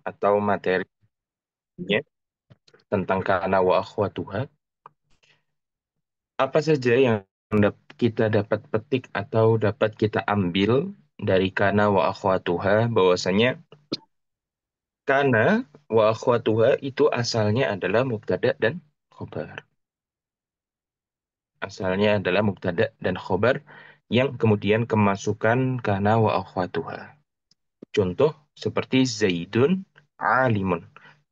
atau materinya tentang kana wa akhwatuha, apa saja yang kita dapat petik atau dapat kita ambil dari kana wa akhwatuha, bahwasanya kana wa akhwatuha itu asalnya adalah mubtada dan khobar. Asalnya adalah mubtada dan khobar yang kemudian kemasukan kana wa akhwatuha. Contoh seperti Zaidun alimun.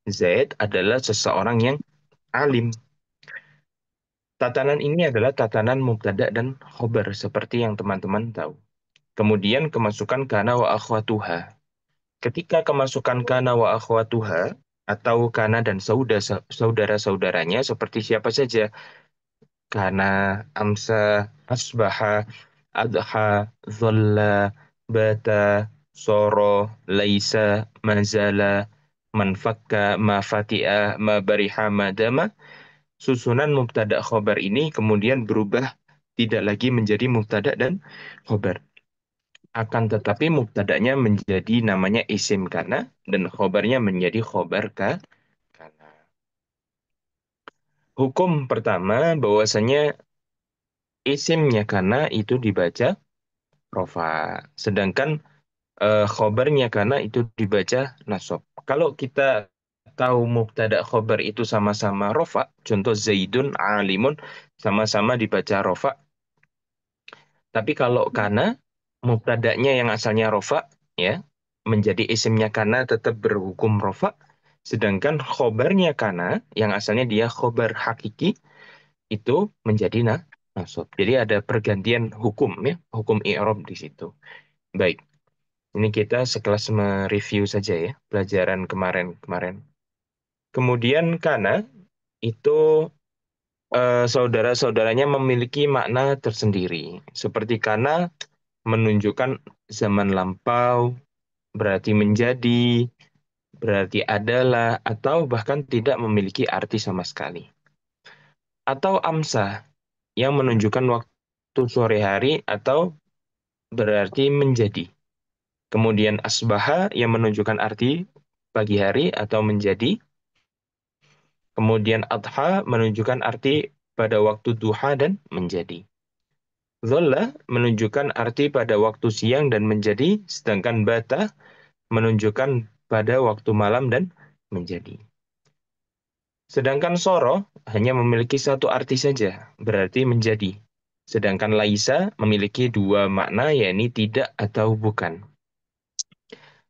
Zaid adalah seseorang yang alim. Tatanan ini adalah tatanan mubtada dan khobar seperti yang teman-teman tahu. Kemudian kemasukan kana wa akhwatuha. Ketika kemasukan kana wa akhwatuha atau kana dan saudara-saudaranya seperti siapa saja? Kana, amsa, asbaha, adha, dhalla, bata, soro, laisa, mazala, manfakka, mafati'a, mabariha, madama. Susunan mubtada khobar ini kemudian berubah tidak lagi menjadi mubtada dan khobar. Akan tetapi mubtadanya menjadi namanya isim kana dan khobarnya menjadi khobar kana. Hukum pertama bahwasanya isimnya kana itu dibaca rofa, sedangkan khobarnya kana itu dibaca nasab. Kalau kita tahu mubtada khobar itu sama-sama rofa, contoh Zaidun alimun sama-sama dibaca rofa. Tapi kalau kana mubtadanya yang asalnya rofa ya menjadi isimnya kana tetap berhukum rofa, sedangkan khobarnya kana yang asalnya dia khobar hakiki itu menjadi nasab. Jadi ada pergantian hukum ya, hukum i'rab di situ. Baik, ini kita sekelas mereview saja ya pelajaran kemarin-kemarin. Kemudian kana itu saudara-saudaranya memiliki makna tersendiri. Seperti kana menunjukkan zaman lampau, berarti menjadi, berarti adalah, atau bahkan tidak memiliki arti sama sekali. Atau amsa, yang menunjukkan waktu sore hari atau berarti menjadi. Kemudian asbaha, yang menunjukkan arti pagi hari atau menjadi. Kemudian adha, menunjukkan arti pada waktu duha dan menjadi. Dhalla menunjukkan arti pada waktu siang dan menjadi, sedangkan bata menunjukkan pada waktu malam dan menjadi. Sedangkan soro hanya memiliki satu arti saja, berarti menjadi. Sedangkan laisa memiliki dua makna, yakni tidak atau bukan.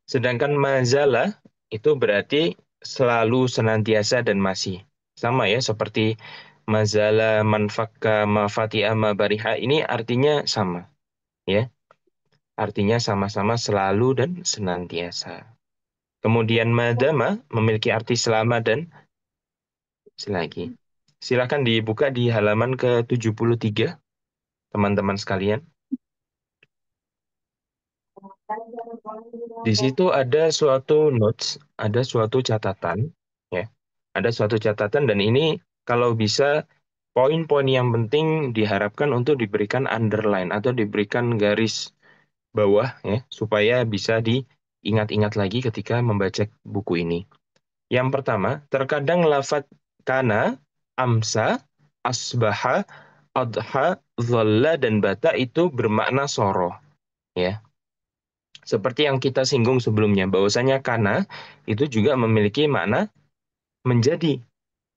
Sedangkan mazala itu berarti selalu, senantiasa, dan masih. Sama ya, seperti mazala, manfakka, mafati'a, mabariha, ini artinya sama. Ya, artinya sama-sama selalu dan senantiasa. Kemudian madama memiliki arti selama dan selagi. Silakan dibuka di halaman ke-73, teman-teman sekalian. Di situ ada suatu notes, ada suatu catatan, ya. Ada suatu catatan dan ini kalau bisa poin-poin yang penting diharapkan untuk diberikan underline atau diberikan garis bawah ya, supaya bisa diingat-ingat lagi ketika membaca buku ini. Yang pertama, terkadang lafadz kana, amsa, asbaha, adha, dhalla, dan bata itu bermakna soro. Ya, seperti yang kita singgung sebelumnya, bahwasanya kana itu juga memiliki makna menjadi.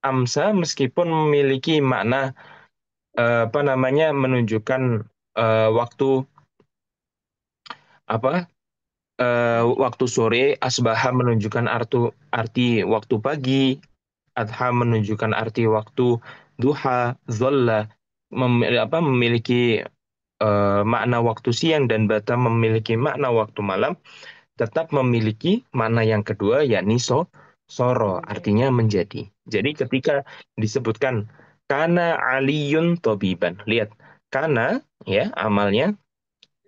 Amsa meskipun memiliki makna apa namanya menunjukkan waktu apa waktu sore, asbaha menunjukkan arti waktu pagi, adha menunjukkan arti waktu duha, zolla memiliki makna waktu siang, dan bata memiliki makna waktu malam, tetap memiliki makna yang kedua, yakni soro, artinya menjadi. Jadi ketika disebutkan kana aliyun tobiban, lihat kana ya amalnya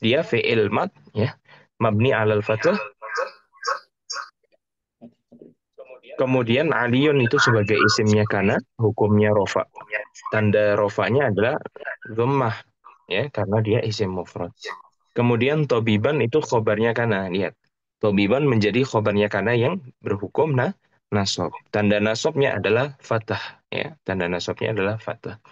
dia fi'il mad ya mabni alal fathah. Kemudian aliyun itu sebagai isimnya kana, hukumnya rofa. Tanda rofanya adalah dhammah ya karena dia isim mufrad. Kemudian tobiban itu khobarnya kana, lihat. Tobiban menjadi khobarnya kana yang berhukum nasab. Tanda nasabnya adalah fathah. Ya, tanda nasabnya adalah fathah.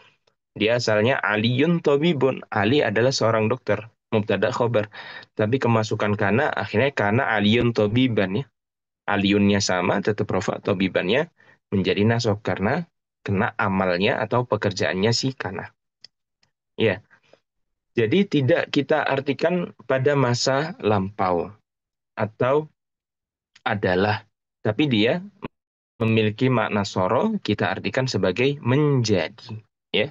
Dia asalnya Aliyun Tobibun. Ali adalah seorang dokter. Mubtada khobar. Tapi kemasukan kana, akhirnya kana Aliyun Tobiban ya. Aliyunnya sama, tetap rofa. Tobibannya menjadi nasab. Karena kena amalnya atau pekerjaannya si kana. Ya, jadi tidak kita artikan pada masa lampau atau adalah. Tapi dia memiliki makna soro, kita artikan sebagai menjadi. Ya,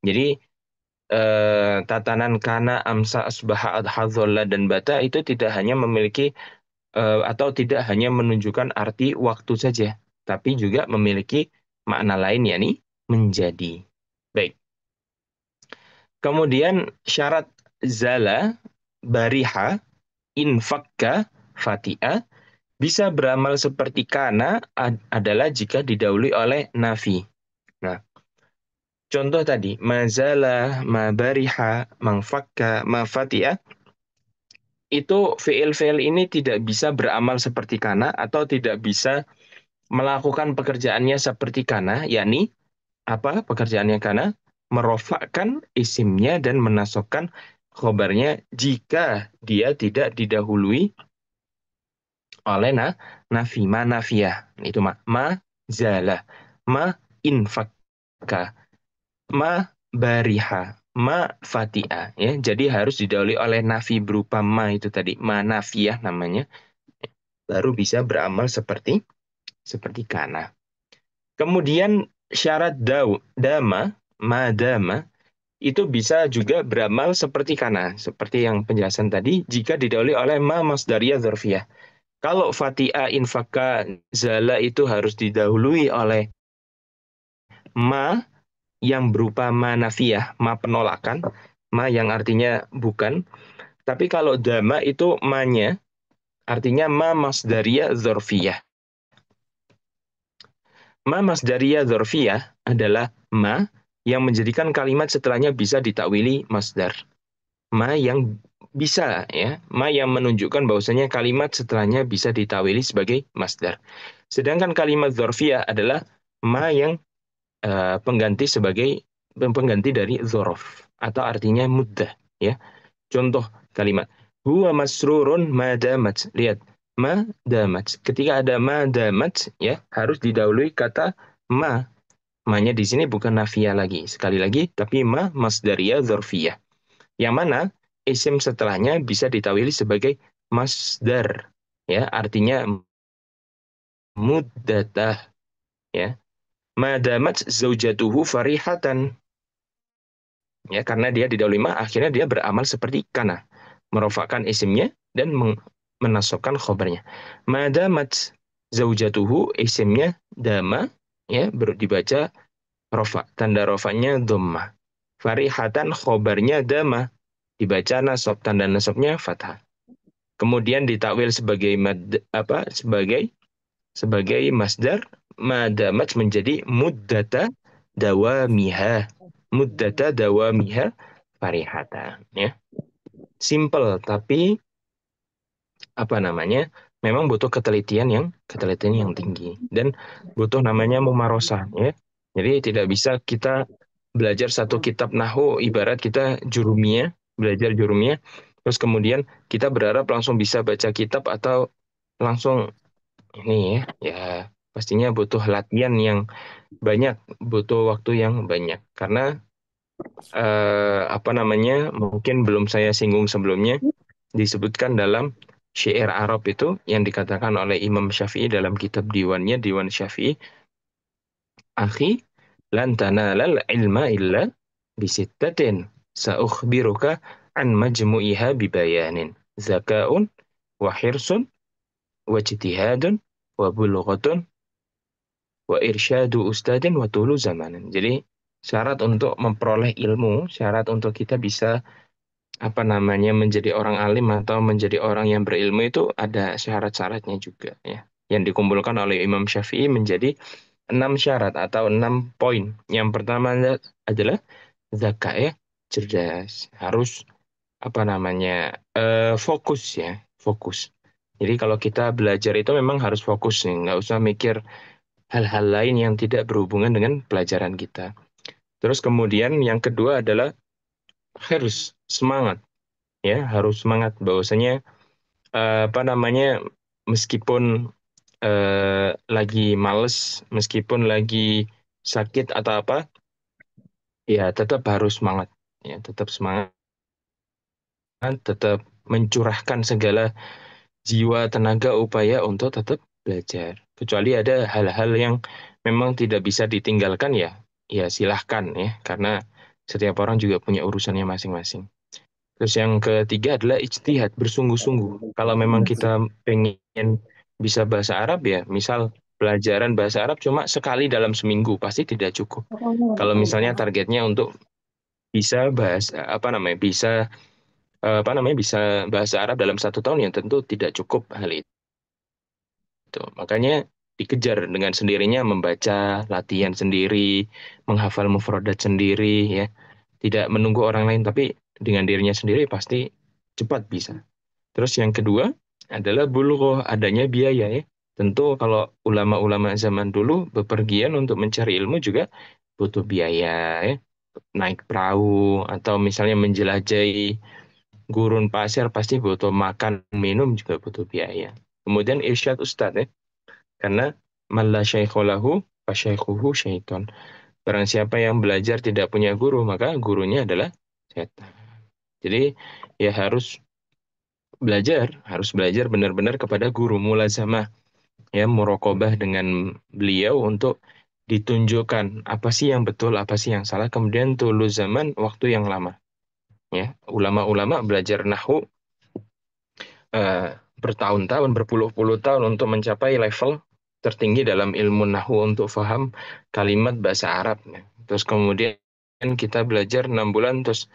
jadi tatanan kana, amsa, asbaha, adhadzolla, dan bata itu tidak hanya memiliki atau tidak hanya menunjukkan arti waktu saja, tapi juga memiliki makna lain yakni menjadi. Baik. Kemudian syarat zala, bariha, infakka, fatia bisa beramal seperti kana adalah jika didahului oleh nafi. Nah, contoh tadi, mazala, mabariha, mangfakka, mafatia, itu fiil-fiil ini tidak bisa beramal seperti kana atau tidak bisa melakukan pekerjaannya seperti kana, yakni apa pekerjaannya kana? Merofakkan isimnya dan menasokkan khobarnya jika dia tidak didahului oleh nafi, ma nafiyah. Itu ma zala, ma infakka, ma bariha, ma fatia. Ya, jadi harus didahului oleh nafi berupa ma itu tadi, ma nafiyah namanya, baru bisa beramal seperti kana. Kemudian syarat dama, madama, itu bisa juga beramal seperti kana, seperti yang penjelasan tadi, jika didahului oleh ma masdariyah dzarfiyah. Kalau fatia, infaka, zala itu harus didahului oleh ma yang berupa ma nafiyah, ma penolakan, ma yang artinya bukan. Tapi kalau dama itu ma-nya, artinya ma masdariyah dzarfiyah. Ma masdariyah dzarfiyah adalah ma yang menjadikan kalimat setelahnya bisa ditakwili masdar. Ma yang bisa ya, ma yang menunjukkan bahwasanya kalimat setelahnya bisa ditawili sebagai masdar. Sedangkan kalimat dzarfiyah adalah ma yang pengganti sebagai pengganti dari dzaraf atau artinya muddah ya. Contoh kalimat huwa masrurun madamat. Lihat, madamat. Ketika ada madamat ya harus didahului kata ma. Ma-nya di sini bukan nafiyah lagi. Sekali lagi, tapi ma masdariyah dzarfiyah. Yang mana isim setelahnya bisa ditawili sebagai masdar. Ya, artinya muddatah ya. Madamat zaujatuhu farihatan. Ya, karena dia didahului ma, akhirnya dia beramal seperti kana, merofakkan isimnya dan menasabkan khobarnya. Madamat zaujatuhu, isimnya dama ya, dibaca rofa, tanda rofanya dhammah. Farihatan, khobarnya dama, dibaca nasab, tanda nasabnya fathah. Kemudian ditakwil sebagai sebagai masdar, madamat menjadi muddata dawamiha. Muddata dawamiha farihata ya. Simple tapi apa namanya? Memang butuh ketelitian yang tinggi dan butuh namanya mumarosah ya. Jadi tidak bisa kita belajar satu kitab nahu ibarat kita jurumiyah, belajar jurumiyah terus kemudian kita berharap langsung bisa baca kitab atau langsung ini ya pastinya butuh latihan yang banyak, butuh waktu yang banyak karena apa namanya mungkin belum saya singgung sebelumnya disebutkan dalam syair Arab itu yang dikatakan oleh Imam Syafi'i dalam kitab diwannya Diwan Syafi'i, akhi lan tanalal ilma illa bisittatin saukhbiruka an majmu'iha bibayanin zakaun wa hirsun wa ijtihadun wa bulghatun wa irsyadu ustadin wa tulu zamanin. Jadi syarat untuk memperoleh ilmu, syarat untuk kita bisa apa namanya menjadi orang alim atau menjadi orang yang berilmu itu ada syarat-syaratnya juga ya. Yang dikumpulkan oleh Imam Syafi'i menjadi 6 syarat atau 6 poin. Yang pertama adalah zakat ya, cerdas, harus apa namanya fokus ya, fokus. Jadi kalau kita belajar itu memang harus fokus nih, nggak usah mikir hal-hal lain yang tidak berhubungan dengan pelajaran kita. Terus kemudian yang kedua adalah harus semangat, ya harus semangat bahwasanya apa namanya, meskipun lagi males, meskipun lagi sakit atau apa, ya tetap harus semangat, ya tetap semangat, tetap mencurahkan segala jiwa, tenaga, upaya untuk tetap belajar. Kecuali ada hal-hal yang memang tidak bisa ditinggalkan, ya, ya silahkan ya, karena setiap orang juga punya urusannya masing-masing. Terus yang ketiga adalah ijtihad, bersungguh-sungguh. Kalau memang kita pengen bisa bahasa Arab, ya, misal pelajaran bahasa Arab cuma sekali dalam seminggu, pasti tidak cukup. Kalau misalnya targetnya untuk bisa bahasa apa namanya, bisa apa namanya, bisa bahasa Arab dalam 1 tahun, ya tentu tidak cukup hal itu. Makanya dikejar dengan sendirinya, membaca, latihan sendiri, menghafal mufradat sendiri, ya. Tidak menunggu orang lain, tapi dengan dirinya sendiri pasti cepat bisa. Terus yang kedua adalah bulugh, adanya biaya, ya. Tentu kalau ulama-ulama zaman dulu bepergian untuk mencari ilmu juga butuh biaya, ya. Naik perahu atau misalnya menjelajahi gurun pasir pasti butuh makan, minum juga butuh biaya. Kemudian irsyad ustadz, ya. Karena man la syaikha lahu fasyaikhuhu syaiton. Barang siapa yang belajar tidak punya guru, maka gurunya adalah setan. Jadi ya harus belajar benar-benar kepada guru, mulazamah, ya, muraqabah dengan beliau untuk ditunjukkan apa sih yang betul, apa sih yang salah, kemudian tulu zaman waktu yang lama, ya. Ulama-ulama belajar nahwu eh, bertahun-tahun, berpuluh-puluh tahun untuk mencapai level tertinggi dalam ilmu nahwu untuk faham kalimat bahasa Arab, ya. Terus kemudian kita belajar 6 bulan, terus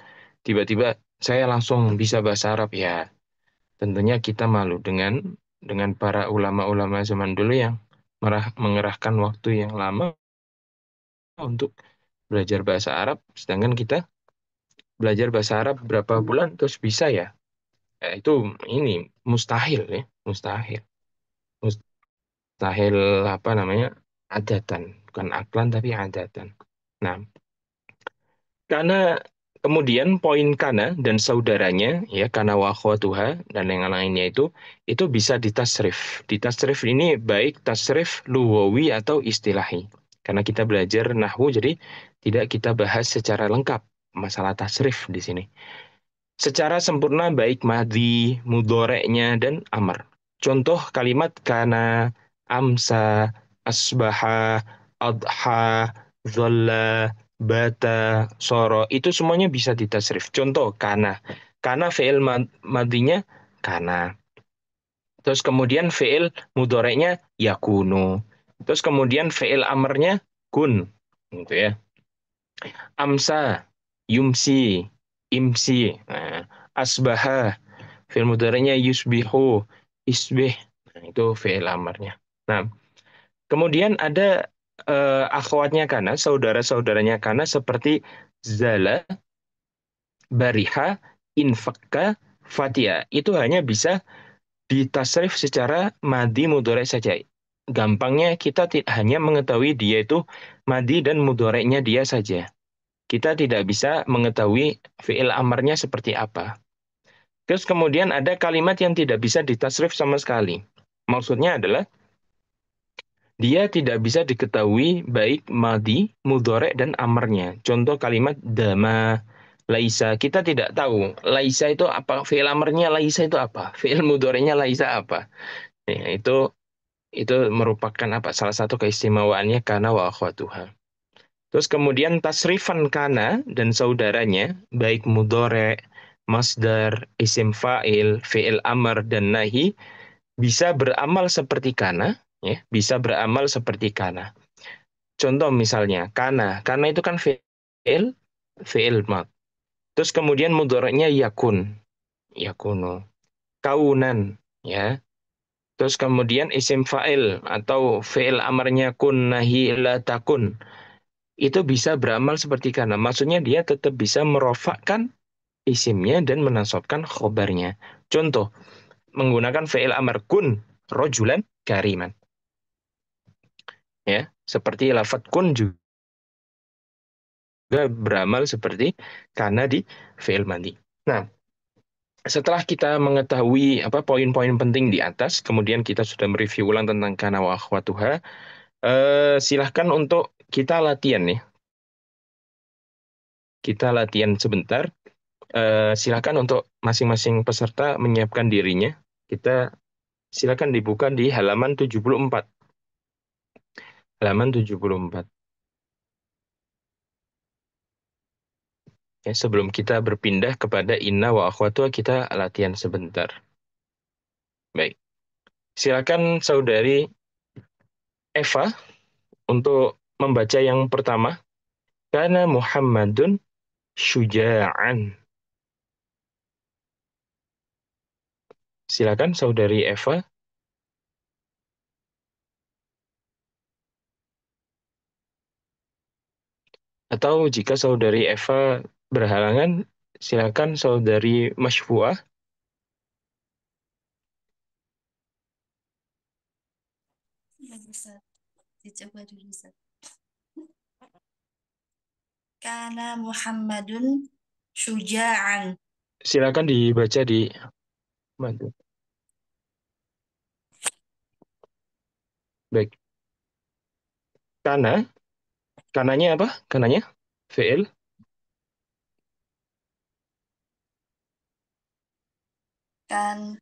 tiba-tiba saya langsung bisa bahasa Arab, ya. Tentunya kita malu dengan para ulama-ulama zaman dulu yang mengerahkan waktu yang lama untuk belajar bahasa Arab, sedangkan kita belajar bahasa Arab berapa bulan terus bisa, ya. Itu ini mustahil, ya, mustahil. Mustahil apa namanya? Adatan, bukan aklan tapi adatan. Nah, karena kemudian poin kana dan saudaranya, ya, kana wa akhwatuha dan yang lainnya itu bisa ditasrif. Ditasrif ini baik tasrif luwawi atau istilahi. Karena kita belajar nahwu, jadi tidak kita bahas secara lengkap masalah tasrif di sini. Secara sempurna baik madhi, mudoreknya, dan amar. Contoh kalimat kana, amsa, asbaha, adha, zolla, bata, soro. Itu semuanya bisa ditasrif. Contoh kana. Kana fi'il madhinya kana. Terus kemudian fi'il mudoreknya yakunu. Terus kemudian fi'il amarnya kun. Gitu ya. Amsa, yumsi, imsi. Nah, asbaha, fi'il mudhari'nya yusbihu, isbih. Nah, itu fi'il amarnya. Nah, kemudian ada akhwatnya kana, saudara-saudaranya kana seperti zala, bariha, infakka, fatia. Itu hanya bisa ditasrif secara madi mudhari saja. Gampangnya kita hanya mengetahui dia itu madi dan mudhari'nya dia saja. Kita tidak bisa mengetahui fi'il amarnya seperti apa. Terus kemudian ada kalimat yang tidak bisa ditasrif sama sekali. Maksudnya adalah dia tidak bisa diketahui baik madi, mudhari, dan amarnya. Contoh kalimat dama, laisa. Kita tidak tahu laisa itu apa, fi'il amarnya laisa itu apa, fi'il mudhari'nya laisa apa. Ya, itu merupakan apa? Salah satu keistimewaannya kana wa akhwatuha. Terus kemudian tasrifan kana dan saudaranya, baik mudhari, masdar, isim fa'il, fi'il amr, dan nahi, bisa beramal seperti kana, ya, bisa beramal seperti kana. Contoh misalnya, kana itu kan fi'il, fi'il mad. Terus kemudian mudhari'nya yakun, yakunu. Kaunan, ya. Terus kemudian isim fa'il atau fi'il amarnya kun, nahi, la takun, itu bisa beramal seperti kana. Maksudnya dia tetap bisa merofakkan isimnya dan menasabkan khobarnya. Contoh, menggunakan fi'il amr kun rojulan kariman. Ya, seperti lafadz kun juga beramal seperti karena di fi'il madi. Nah, setelah kita mengetahui apa poin-poin penting di atas, kemudian kita sudah mereview ulang tentang kana wa akhwatuha, silahkan untuk kita latihan nih. Kita latihan sebentar. Silakan untuk masing-masing peserta menyiapkan dirinya. Kita silakan dibuka di halaman 74. Halaman 74. Ya, sebelum kita berpindah kepada inna wa akhwatuha, kita latihan sebentar. Baik. Silakan saudari Eva untuk membaca yang pertama. Kana Muhammadun syuja'an. Silakan saudari Eva. Atau jika saudari Eva berhalangan, silakan saudari Masyfu'ah. Ya, Ustaz. Dicoba dulu, Ustaz. Kana Muhammadun syuja'an. Silakan dibaca di mantu. Baik. Kana, kananya apa? Kananya? Fi'il. Kan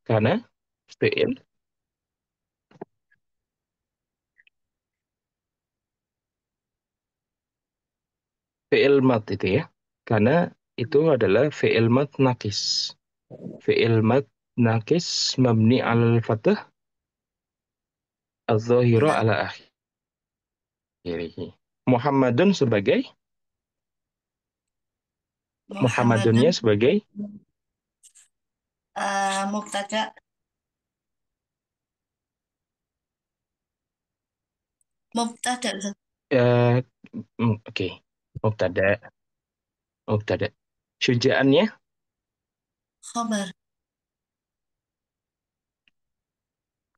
Kana, fi'il. Fi'il mat itu ya. Karena itu adalah fi'il mat nakis. Fi'il mat nakis mabni al fathah al-zahira Nah, ala akhirih. Muhammadun sebagai Muhammadunnya Muhammadun sebagai mubtada mubtada Ustaz. eh, oke. Mubtada, mubtada. Syuja'annya Khobar.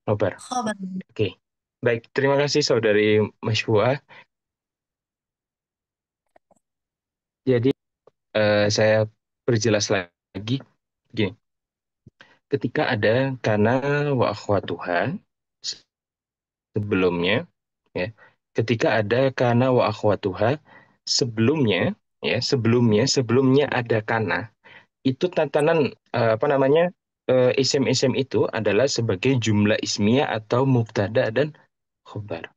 khobar. Khobar. Oke. Baik, terima kasih saudari Masyfu'ah. Jadi saya perjelas lagi. Gini, ketika ada kana wa akhwatuha sebelumnya, ya, ketika ada kana wa akhwatuha sebelumnya, ya, sebelumnya ada kana, itu tatanan apa namanya, isim-isim itu adalah sebagai jumlah ismiyah atau mubtada dan khobar.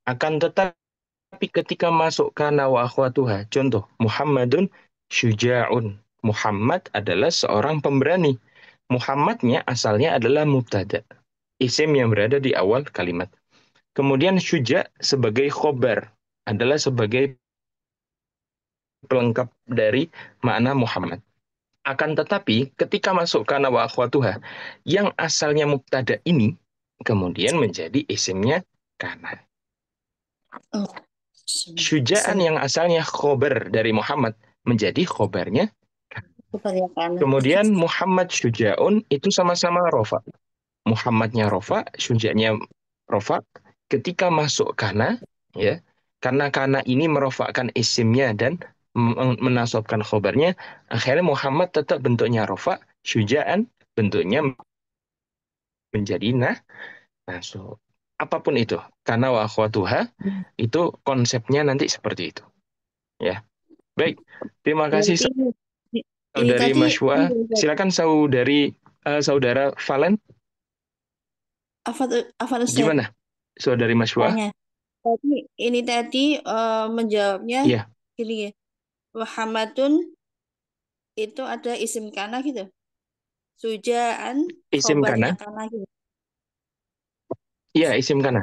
Akan tetapi ketika masuk kana wa akhwatuha, contoh Muhammadun syuja'un. Muhammad adalah seorang pemberani. Muhammadnya asalnya adalah mubtada, isim yang berada di awal kalimat. Kemudian syuja sebagai khobar, adalah sebagai pelengkap dari makna Muhammad. Akan tetapi ketika masuk kana wa akhwatuha, yang asalnya mubtada ini kemudian menjadi isimnya kana. Oh, Syuja'an yang asalnya khobar dari Muhammad menjadi khobarnya kana. kebanyakan. Kemudian Muhammad syuja'un itu sama-sama rofa. Muhammadnya rofa, syuja'nya rofa. Ketika masuk kana, ya, karena kana ini merofakkan isimnya dan menasobkan khobarnya, akhirnya Muhammad tetap bentuknya rofa, syuja'an bentuknya menjadi nasab. Apapun itu, karena wa akhwatuha itu konsepnya nanti seperti itu. Ya, baik. Terima kasih Berarti ini saudari tadi Masywa. Silakan saudara Valen. apa apa Ustaz Gimana, saudari Masywa? tanya. Tapi ini tadi menjawabnya Iya, gini ya. Muhammadun itu ada isim kana gitu. Sujaan isim khobarnya kana. kana gitu. Iya, isim kana.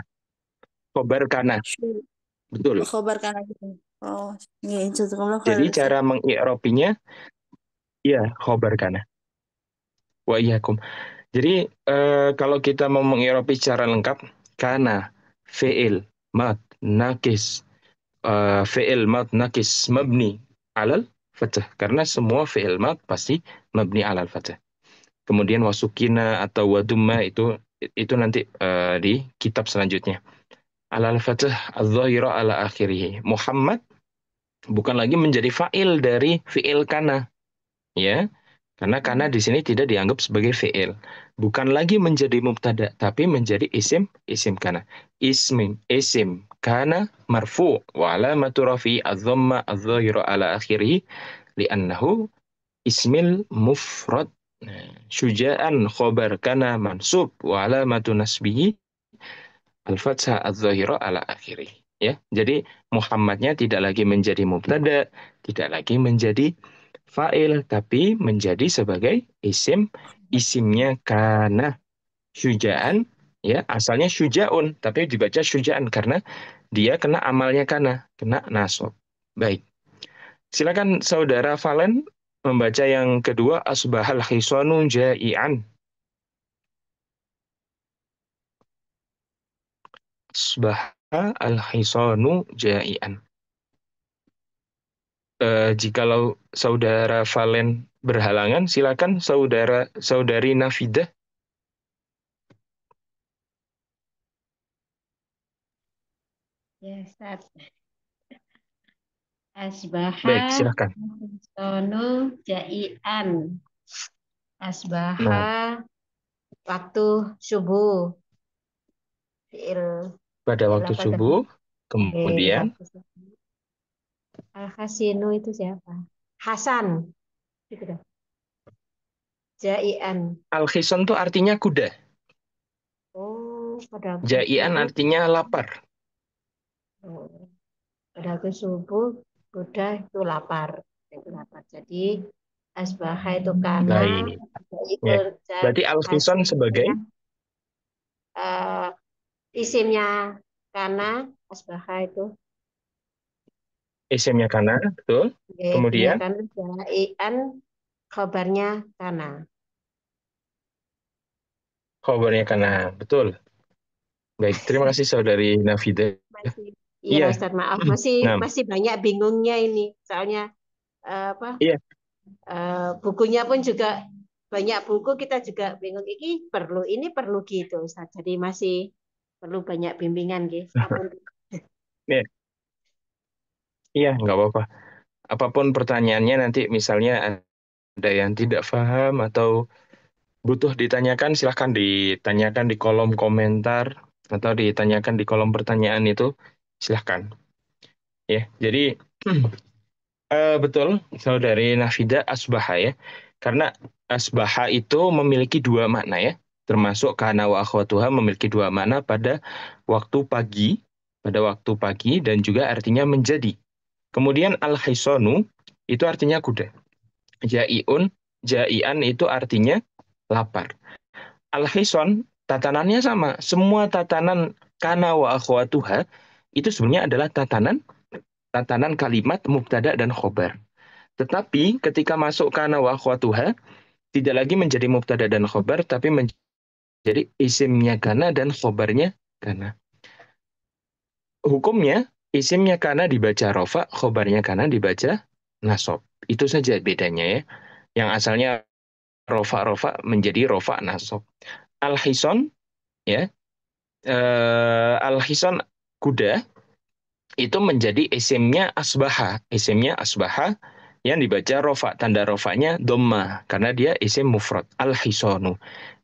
Khobar kana. Syu- Betul. Khobar kana gitu. Oh, iya, jazakumullah Jadi khairan Ustaz. cara mengi'robinya, ya khobar kana. Wa iyyakum. Jadi kalau kita mau mengi'robi secara lengkap, kana, fi'il, mad, nakis, fi'il, mad, nakis, mabni, alal fathah karena semua fi'il mad pasti mabni alal fathah. Kemudian wasukina atau wadumma itu nanti di kitab selanjutnya. Alal fathah adz-dzahira ala akhirih. Muhammad bukan lagi menjadi fa'il dari fi'il kana, ya. Karena di sini tidak dianggap sebagai fi'il. Bukan lagi menjadi mubtada, tapi menjadi isim kana. Isim kana marfu wa alamatu rafi adz-dhamma adz-dhahira ala akhirih li'annahu ismil mufrad. Nah, syuja'an khobar kana mansub wa alamatu nasbihi al-fathah adz-dhahira ala akhirih. Ya, jadi Muhammadnya tidak lagi menjadi mubtada, tidak lagi menjadi fa'il, tapi menjadi sebagai isimnya kana. Syuja'an, ya asalnya syuja'un, tapi dibaca syuja'an karena dia kena amalnya kana, kena nasab. Baik, silakan saudara Valen membaca yang kedua, asbahal hisanu ja'ian. Asbaha al hisanu ja'ian. Jikalau saudara Valen berhalangan, silakan saudari Nafidah. Ya, Ustaz. Asbaha Baik, silakan. sono jaian. Asbaha Nah, waktu subuh. Fi'il pada fi'il waktu apa tadi? subuh, kemudian Waktu subuh. Al-Hasinu itu siapa? Hasan. Gitu dah. Jaian. al-hisan itu artinya kuda. Oh, pada waktu Jaian subuh. artinya lapar. Oh, pada waktu subuh udah itu lapar. Itu lapar. Jadi asbaha itu karena Baik. Ya. ikut Berarti al-hisan sebagai hasilnya isimnya karena asbaha itu isimnya kana, betul. isimnya Kemudian karena jaian kabarnya karena khabarnya kana, betul. Baik, terima kasih saudari Nafida. masih iya Iya. Ustaz maaf masih Nah, masih banyak bingungnya ini soalnya apa iya. bukunya pun juga banyak buku kita juga bingung ini perlu gitu Ustaz jadi masih perlu banyak bimbingan gitu ampun. Iya, iya, nggak apa-apa. Apapun pertanyaannya nanti misalnya ada yang tidak paham atau butuh ditanyakan, silahkan ditanyakan di kolom komentar atau ditanyakan di kolom pertanyaan itu, silahkan. Ya, jadi betul, saudari Nafida asbaha ya. Karena asbaha itu memiliki dua makna ya. Termasuk kana wa akhwatuha memiliki dua makna waktu pagi, pada waktu pagi dan juga artinya menjadi. Kemudian al-hisanu itu artinya kuda. Jaiun, jaian itu artinya lapar. Al-hison tatanannya sama. Semua tatanan kana wa akhwatuha itu sebenarnya adalah tatanan tatanan kalimat mubtada dan khobar. Tetapi ketika masuk kana wa akhwatuha tidak lagi menjadi mubtada dan khobar tapi menjadi isimnya kana dan khobarnya kana. Hukumnya isimnya kana dibaca rofa, khobarnya kana dibaca nasob. Itu saja bedanya ya. Yang asalnya rofa menjadi rofa nasob. Al-hison ya, al-hison kuda itu menjadi isimnya asbaha yang dibaca rofa, tanda rofanya dhamma karena dia isim mufrad al-hisonu.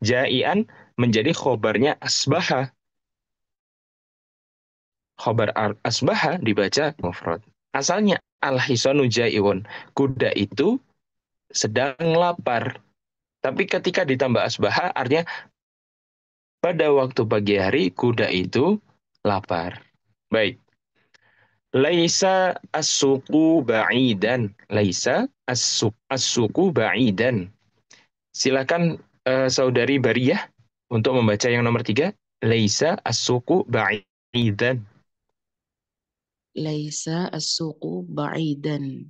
Jaian menjadi khobarnya asbaha, khobar asbaha dibaca mufrad. Asalnya al-hisonu jaiun, kuda itu sedang lapar, tapi ketika ditambah asbaha artinya pada waktu pagi hari kuda itu lapar. Baik. Laisa as-suqu ba'idan. Laisa as-suqu ba'idan. Silakan saudari Bariyah untuk membaca yang nomor tiga. Laisa as-suqu ba'idan. Laisa as-suqu ba'idan.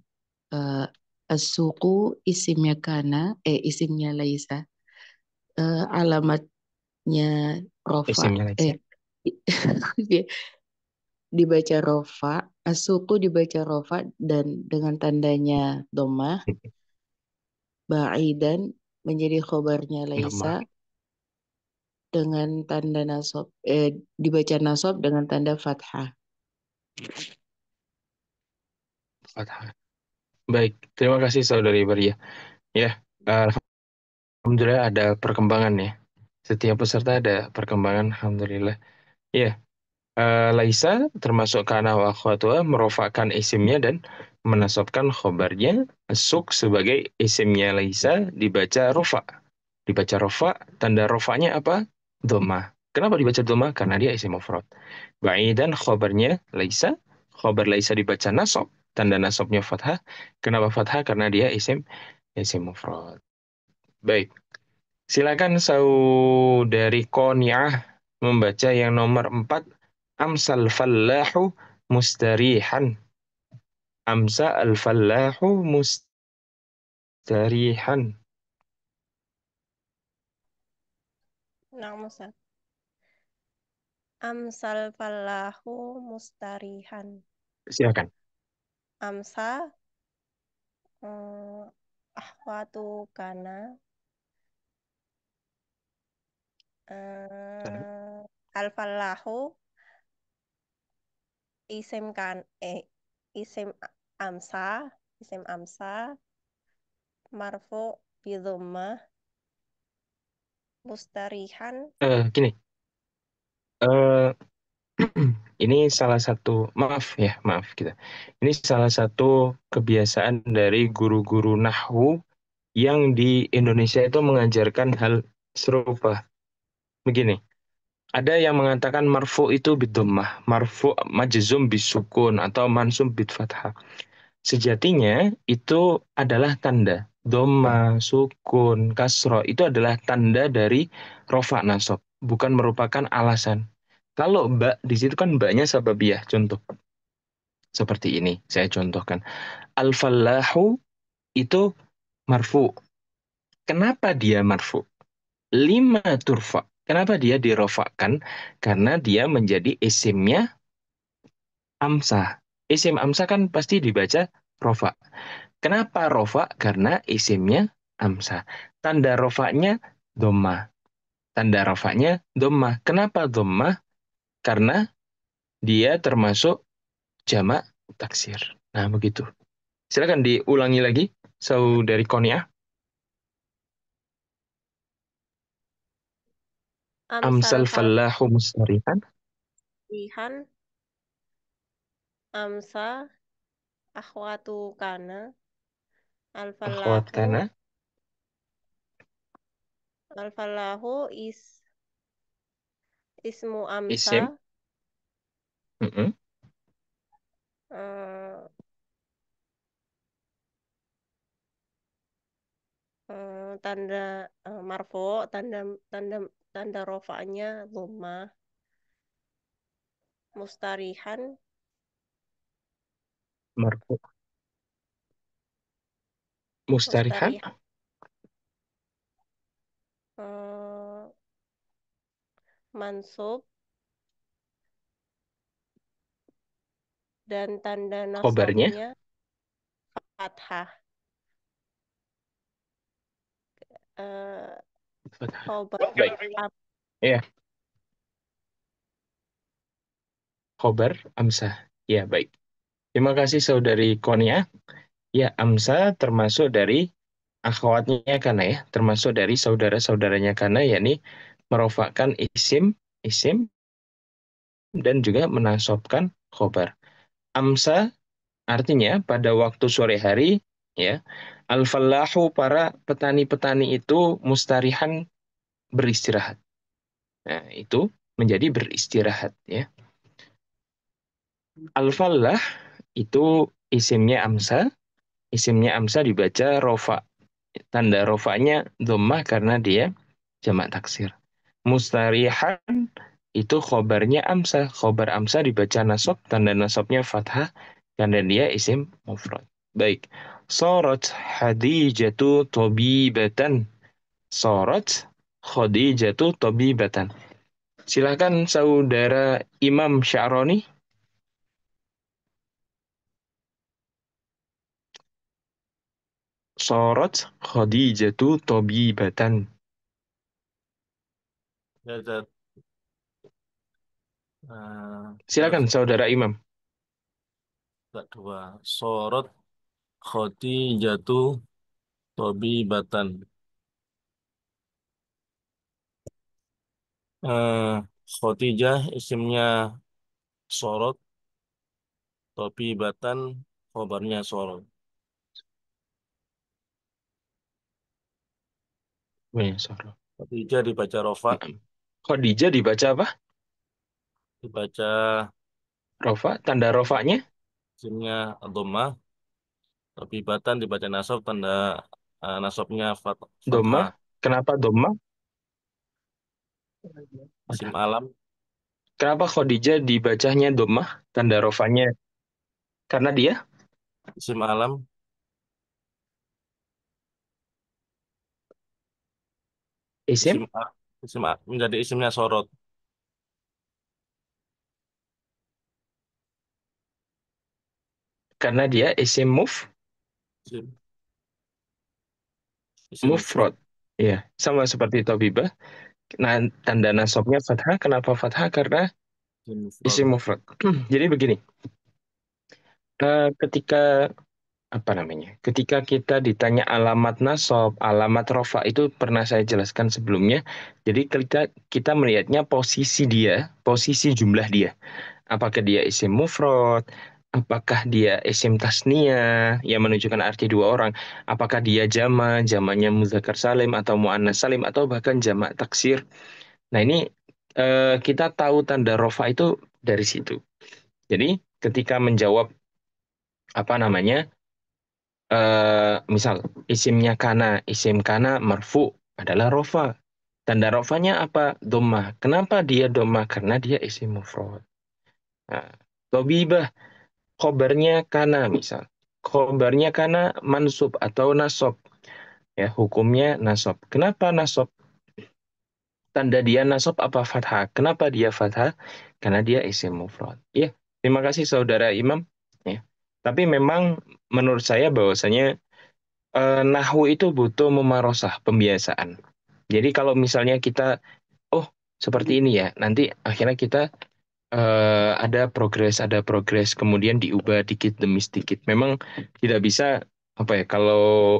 Eh, as-suqu isimnya kana, isimnya laisa. Alamatnya rofa, Isimnya Laisa. dibaca rofa, asuku dibaca rofa dan dengan tandanya domah, ba'idan menjadi khobarnya laisa Domah. dengan tanda nasab, dibaca nasab dengan tanda fathah. Fathah. Baik, terima kasih Saudari Maria. Ya, Alhamdulillah ada perkembangan ya. Setiap peserta ada perkembangan, Alhamdulillah. Ya, Laisa termasuk kana wa akhwatuha merofakkan isimnya dan menasabkan khobarnya. Suk sebagai isimnya Laisa dibaca rofa. Dibaca rofa, tanda rofanya apa? Doma. Kenapa dibaca doma? Karena dia isim mufrad. Ba'idan khobarnya Laisa. Khobar Laisa dibaca nasab. Tanda nasabnya fathah. Kenapa fathah? Karena dia isim mufrad. Baik. Silakan saudari Qoniah membaca yang nomor 4. Amsal fallahu mustarihan. Amsa al-fallahu mustarihan. Na'am Ustaz. Amsal fallahu mustarihan. Silakan. Amsa ahwatu kana al-fallahu isim kan isim amsa isim amsa marfu bi dhammah mustarihan. Gini, eh, ini salah satu, maaf kita. Ini salah satu kebiasaan dari guru-guru nahwu yang di Indonesia itu mengajarkan hal serupa. Begini, ada yang mengatakan marfu itu bidomah, marfu majzum bisukun atau mansub bit fathah. Sejatinya itu adalah tanda. Doma, sukun, kasro itu adalah tanda dari rofa nasab, bukan merupakan alasan. Kalau ba di situ kan mbaknya sababiyah. Contoh seperti ini, saya contohkan. Al-fallahu itu marfu. Kenapa dia marfu? Lima turfa. Kenapa dia dirofakkan? Karena dia menjadi isimnya amsah. Isim amsah kan pasti dibaca rofa. Kenapa rofa? Karena isimnya amsah. Tanda rofanya doma. Tanda rofanya doma. Kenapa doma? Karena dia termasuk jamak taksir. Nah, begitu. Silakan diulangi lagi, saudari Konia. Amsal Amsal fallahu mustarihan. fallihan amsa akhwatu kana Akhwat al-fallahu kana. ismu amsa Isim. Mm-mm. eh, tanda marfu tanda tanda tanda rofanya dhammah mustarihan Marfu. Mustarihan. mustarih eh, mansub dan tanda Khobarnya. nasabnya fathah. eh Fathah. khobar Baik. Iya, khobar amsah. Ya, baik. Terima kasih saudari Konia. Ya, amsa termasuk dari akhwatnya Kana ya, termasuk dari saudara-saudaranya Kana, yakni merofakkan isim dan juga menasobkan khobar. Amsa artinya pada waktu sore hari ya, al-fallahu para petani-petani itu mustarihan beristirahat. Nah, itu menjadi beristirahat ya. Al-fallah itu isimnya amsa dibaca rofa. Tanda rofanya dhammah karena dia jamak taksir. Mustarihan itu khobarnya amsa. Khobar amsa dibaca nasab, tanda nasabnya fathah karena dia isim mufrad. Baik. Sorot Hadijatu Tobibatan. Sorot Khadijatu Tobibatan. Silakan saudara Imam Sya'roni Sorot Khadijatu tabibatan. Ya, Silakan saudara Imam. dua. Sorot Khadijatu Tobibatan. Eh, Khadijah isimnya Sorot, Tobibatan khobarnya Sorot. Ya, sorot. Khadijah dibaca Rofa, Naam. Khadijah dibaca apa? dibaca Rofa, tanda rofanya isimnya Dhammah, Tobibatan dibaca nasab, tanda nasabnya Doma. Fathah. Kenapa Doma? Isim alam, Kenapa Khadijah dibacanya Doma? Tanda rofanya karena dia isim alam, isim isim, menjadi isimnya Sorot. karena dia isim Isim, isim mufrad, mufrad. Ya, sama seperti Tobibah. Nah, tanda nasabnya fathah. Kenapa fathah? Karena isim mufrad. isim mufrad. Jadi begini, ketika apa namanya? Ketika kita ditanya alamat nasab, alamat rofa itu pernah saya jelaskan sebelumnya. Jadi kita melihatnya posisi dia, posisi jumlah dia. Apakah dia isim mufrad? Apakah dia isim tasniyah yang menunjukkan arti dua orang? Apakah dia jamaknya muzakkar salim atau muannas salim atau bahkan jamak taksir? Nah, ini kita tahu tanda rofa itu dari situ. Jadi ketika menjawab apa namanya, misal isim kana marfu adalah rofa. Tanda rofanya apa? Dhammah. Kenapa dia dhammah? Karena dia isim mufrad. Nah, Tobibah, khobarnya kana misal. Khobarnya kana mansub atau nasob. Ya, hukumnya nasob. Kenapa nasob? Tanda dia nasab apa fathah? Kenapa dia fathah? Karena dia isim mufrad. Ya, terima kasih saudara Imam. Ya. Tapi memang menurut saya bahwasanya nahwu itu butuh memarosah, pembiasaan. Jadi kalau misalnya kita, oh seperti ini ya, nanti akhirnya kita ada progres, kemudian diubah dikit demi sedikit. Memang tidak bisa apa ya, kalau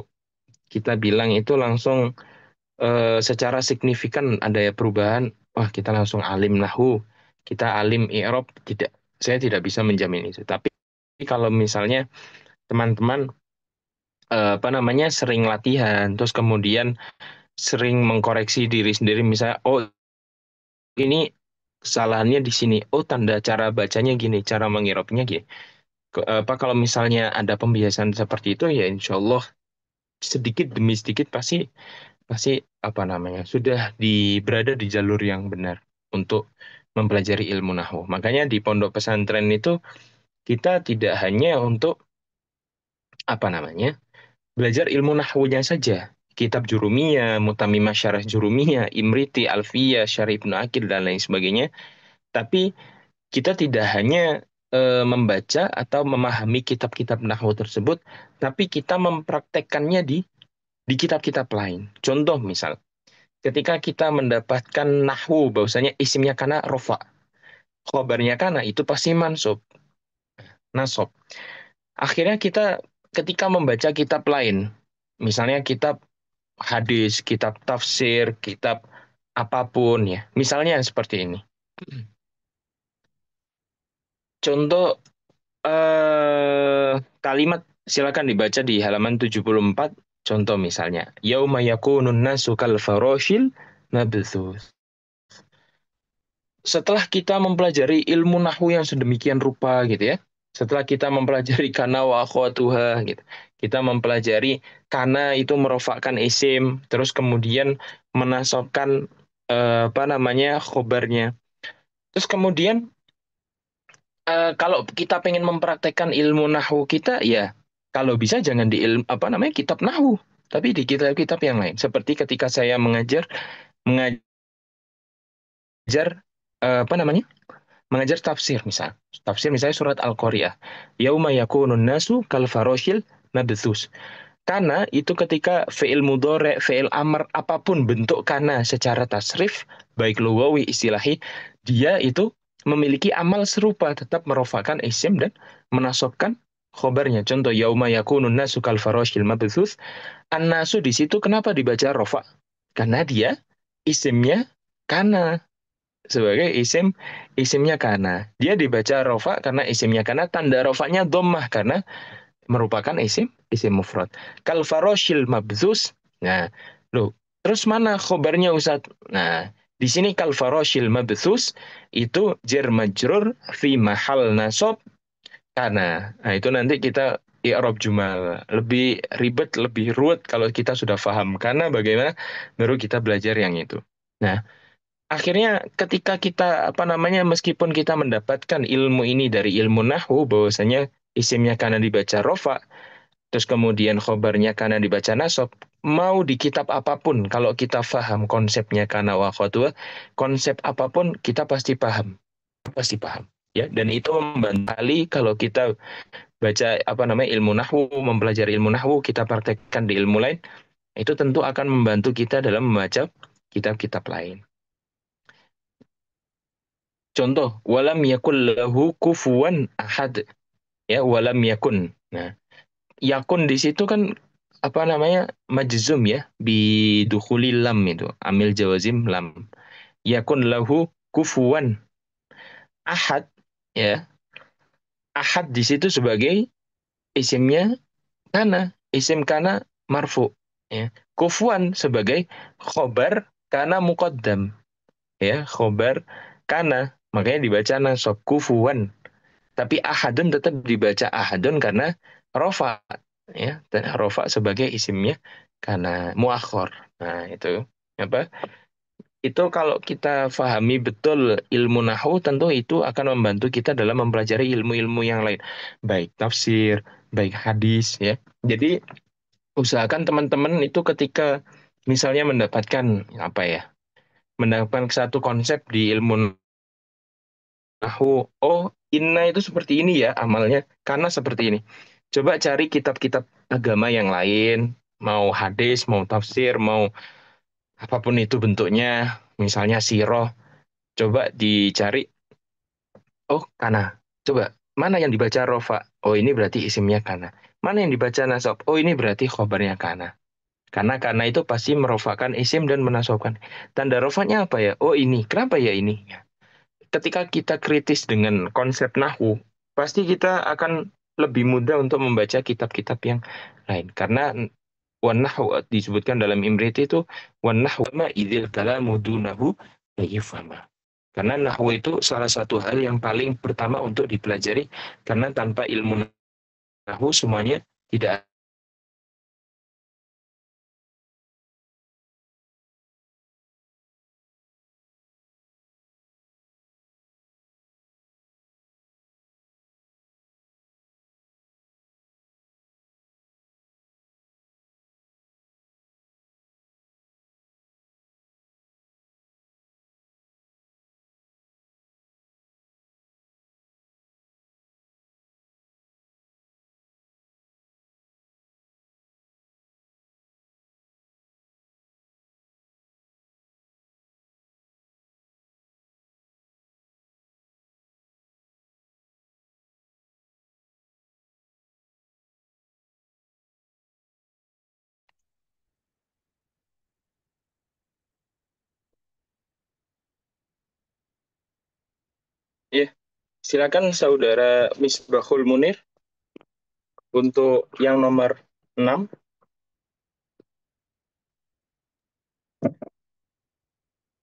kita bilang itu langsung secara signifikan ada ya perubahan, wah kita langsung alim nahwu, kita alim i'rab, tidak, saya tidak bisa menjamin itu. Tapi kalau misalnya teman-teman apa namanya sering latihan, terus kemudian sering mengkoreksi diri sendiri, misalnya, oh ini kesalahannya di sini, oh tanda cara bacanya gini, cara mengirobnya gini. Apa kalau misalnya ada pembiasaan seperti itu ya insya Allah sedikit demi sedikit pasti pasti apa namanya sudah berada di jalur yang benar untuk mempelajari ilmu nahwu. Makanya di pondok pesantren itu kita tidak hanya untuk apa namanya belajar ilmu nahwunya saja. Kitab Jurumiyah, Mutamimah Syarah Jurumiyah, Imriti, Alfiyah, Syarih Ibnu Aqil dan lain sebagainya. Tapi kita tidak hanya membaca atau memahami kitab-kitab nahwu tersebut, tapi kita mempraktekkannya di kitab-kitab lain. Contoh misal, ketika kita mendapatkan nahwu bahwasanya isimnya kana rofa, khobarnya kana itu pasti mansub, nasab. Akhirnya kita ketika membaca kitab lain, misalnya kitab hadis, kitab tafsir, kitab apapun ya, misalnya seperti ini. Contoh kalimat silakan dibaca di halaman 74. Contoh misalnya, yauma yakunun nasu kal farashil mabthus. Setelah kita mempelajari ilmu nahwu yang sedemikian rupa gitu ya, setelah kita mempelajari kana wa akhwatuha gitu, kita mempelajari kana itu merofakkan isim, terus kemudian menasabkan apa namanya khobarnya. Terus kemudian kalau kita pengen mempraktekkan ilmu nahwu kita ya kalau bisa jangan di ilmu apa namanya kitab nahwu, tapi di kitab-kitab yang lain. Seperti ketika saya mengajar apa namanya? Mengajar tafsir misal. Tafsir misalnya surat Al-Qari'ah. Yauma yakunun nasu kal faroshil mabthus. Kana itu ketika fi'il mudhari, fi'il amr, apapun bentuk kana secara tasrif, baik lugawi istilahi, dia itu memiliki amal serupa, tetap merofakan isim dan menasabkan khobarnya. Contoh, yauma yakunun nasu kal farashil mabthuth. An-nasu di situ kenapa dibaca rofa? Karena dia isimnya kana, sebagai isimnya kana. Dia dibaca rofa karena isimnya kana, tanda rofanya dhammah karena merupakan isim mufrad. Kal faroshil mabzus. Nah, loh, terus mana khobarnya Ustaz? Nah, di sini kal faroshil mabzus itu jar majrur fi mahal nasab kana. Nah, itu nanti kita i'rab jumal. Lebih ribet, lebih ruwet kalau kita sudah paham. Karena bagaimana baru kita belajar yang itu. Nah, akhirnya ketika kita apa namanya meskipun kita mendapatkan ilmu ini dari ilmu nahwu bahwasanya isimnya kana dibaca rofa, terus kemudian khobarnya karena dibaca nasab, mau di kitab apapun, kalau kita paham konsepnya kana wa khotwa, konsep apapun kita pasti paham. Ya, dan itu membantu kali kalau kita baca apa namanya ilmu nahwu, mempelajari ilmu nahwu, kita praktekkan di ilmu lain, itu tentu akan membantu kita dalam membaca kitab-kitab lain. Contoh, walam yakul lahu kufuwan ahad. Ya, walam yakun. Nah, yakun di situ kan apa namanya majzum ya bidukhuli lam itu amil jawazim lam, yakun lahu kufuwan ahad, ya ahad di situ sebagai isimnya kana, isim kana marfu, ya kufuwan sebagai khobar kana muqaddam, ya khobar kana makanya dibaca nasab kufuwan, tapi ahadun tetap dibaca ahadun karena rofa, ya dan rofa sebagai isimnya karena muakhor. Nah itu apa itu kalau kita pahami betul ilmu nahwu tentu itu akan membantu kita dalam mempelajari ilmu-ilmu yang lain, baik tafsir, baik hadis, ya. Jadi usahakan teman-teman itu ketika misalnya mendapatkan apa ya mendapatkan satu konsep di ilmu nahwu, oh inna itu seperti ini ya amalnya, karena seperti ini. Coba cari kitab-kitab agama yang lain, mau hadis, mau tafsir, mau apapun itu bentuknya, misalnya siroh, coba dicari, oh kana. Coba, mana yang dibaca rofa? Oh ini berarti isimnya kana. Mana yang dibaca nasab? Oh ini berarti khobarnya kana. Karena itu pasti merofakan isim dan menasobkan. Tanda rofanya apa ya? Oh ini. Kenapa ya ini? Ketika kita kritis dengan konsep nahwu, pasti kita akan lebih mudah untuk membaca kitab-kitab yang lain. Karena wan nahwu disebutkan dalam Imrit itu wan nahwu ma idzil kalamu dunahu la yufhama. Karena nahwu itu salah satu hal yang paling pertama untuk dipelajari karena tanpa ilmu nahwu semuanya tidak. Ya, silakan saudara Misbahul Munir untuk yang nomor 6.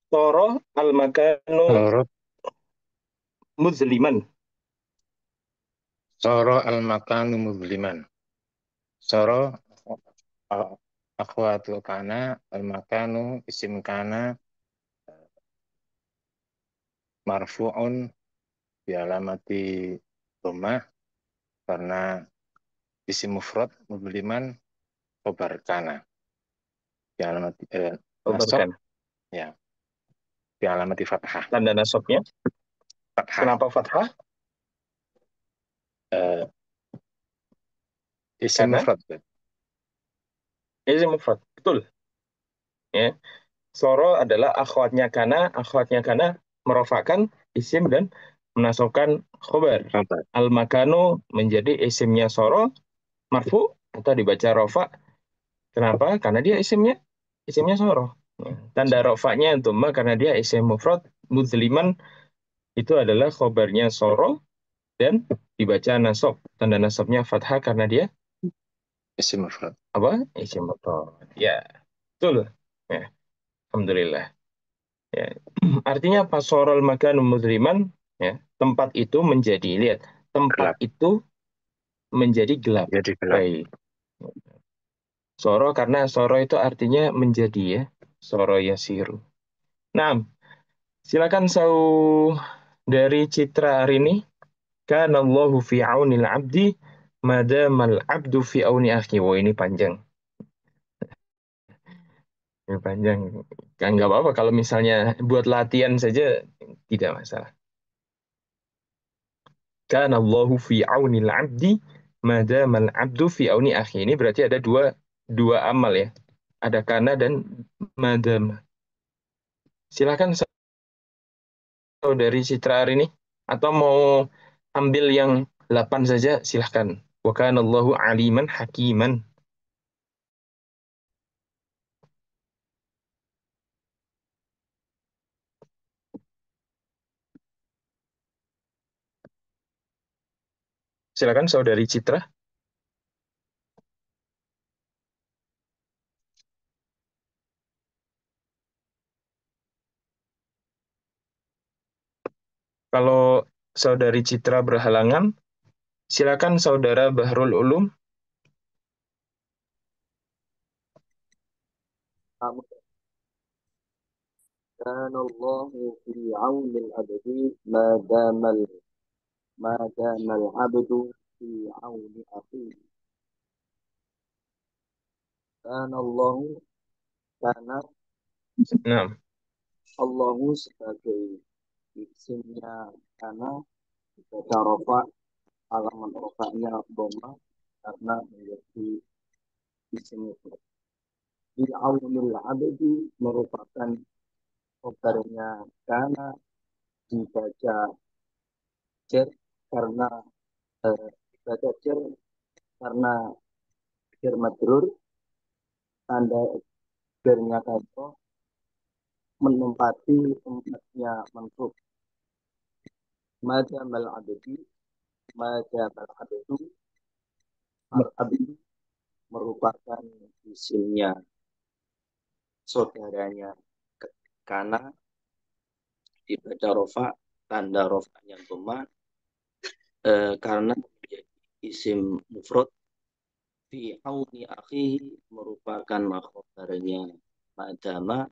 Toro al-makanu Soro, muzliman. soro al-makanu muzliman. Soro akhwatu kana, al-makanu isim kana marfu'un bi alamati dhammah karena isim mufrad muzliman khobar kana bi alamati nasab Obarkan. ya bi alamati fathah. Tanda nasabnya. Fathah Kenapa fathah? isim Karena mufrad Isim mufrad. Betul. Ya. Soro adalah akhwatnya kana merofakan isim dan menasabkan khobar. Obat. Al-makanu menjadi isimnya soro, marfu, atau dibaca rofa. Kenapa? Karena dia isimnya soro. Ya. Tanda rofanya dhamma karena dia isim mufrad. Muzliman itu adalah khobarnya soro dan dibaca nasab. Tanda nasabnya fathah karena dia Isim mufrad. apa? Isim mufrad. Ya, betul. Ya, alhamdulillah. Ya. Artinya pasorol makan muzliman, ya, tempat itu menjadi, lihat, tempat Gelap. itu menjadi gelap. Jadi gelap. Baik. Soro karena soro itu artinya menjadi, ya. Soro yasiru. Nah, silakan dari Citra hari ini. Kana Allahu fi aunil abdi madamal abdu fi auni akhi. Wah, ini panjang. Ini panjang. Kan nggak apa-apa kalau misalnya buat latihan saja tidak masalah. Kana Allahu fi aunil abdi madamal abdu fi auni akhi. Ini berarti ada dua amal, ya. Ada kana dan madam. Silakan saudari Citra hari ini, atau mau ambil yang 8 saja, silahkan. Wa kana Allahu aliman hakiman. Silakan saudari Citra. Kalau saudari Citra berhalangan, silakan saudara Bahrul Ulum. كان الله في عون العبد ما دام العبد في عون أخيه. كان الله karena Nah, Allahu sebagai isimnya karena baca rofa alamat rofanya doma karena menjadi isim itu. Di aunil abdi merupakan kabarnya karena dibaca cer karena dibaca cer karena cer majrur tanda gernya kasro menempati tempatnya mansub majamal abdi majamal abdu al abdi merupakan isimnya saudaranya karena dibaca rofa tanda rofanya doma karena menjadi isim mufrad fi auni akhihi merupakan makhobarnya madama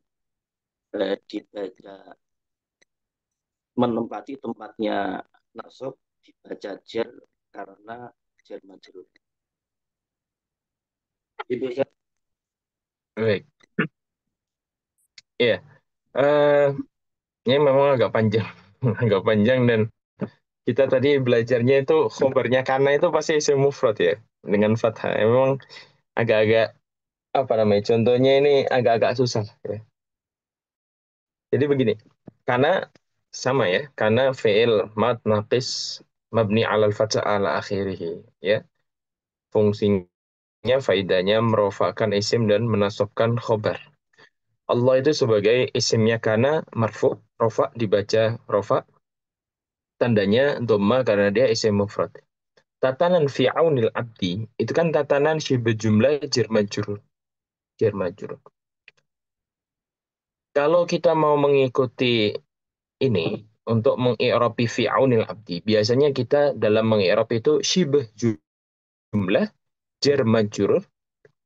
dibaca menempati tempatnya nasab dibaca jar karena jar majrur. Itu ya. baik. Iya. Eh, ini memang agak panjang. Agak panjang, dan kita tadi belajarnya itu khobarnya kana itu pasti isim mufrad, ya. Dengan fathah. Memang agak-agak, apa namanya, contohnya ini agak-agak susah, ya. Jadi begini. Kana sama, ya. Kana fi'il mad naqis mabni alal fathah ala akhirih, ya. Fungsinya, faidahnya merofakan isim dan menasabkan khobar. Allah itu sebagai isimnya kana marfu, rofa dibaca rofa, tandanya dhamma karena dia isim mufrad. Tatanan fi'aunil abdi itu kan tatanan syibh jumlah jar majrur. Jar majrur. Kalau kita mau mengikuti ini untuk mengi'rabi fi'aunil abdi, biasanya kita dalam mengi'rab itu syibh jumlah jar majrur,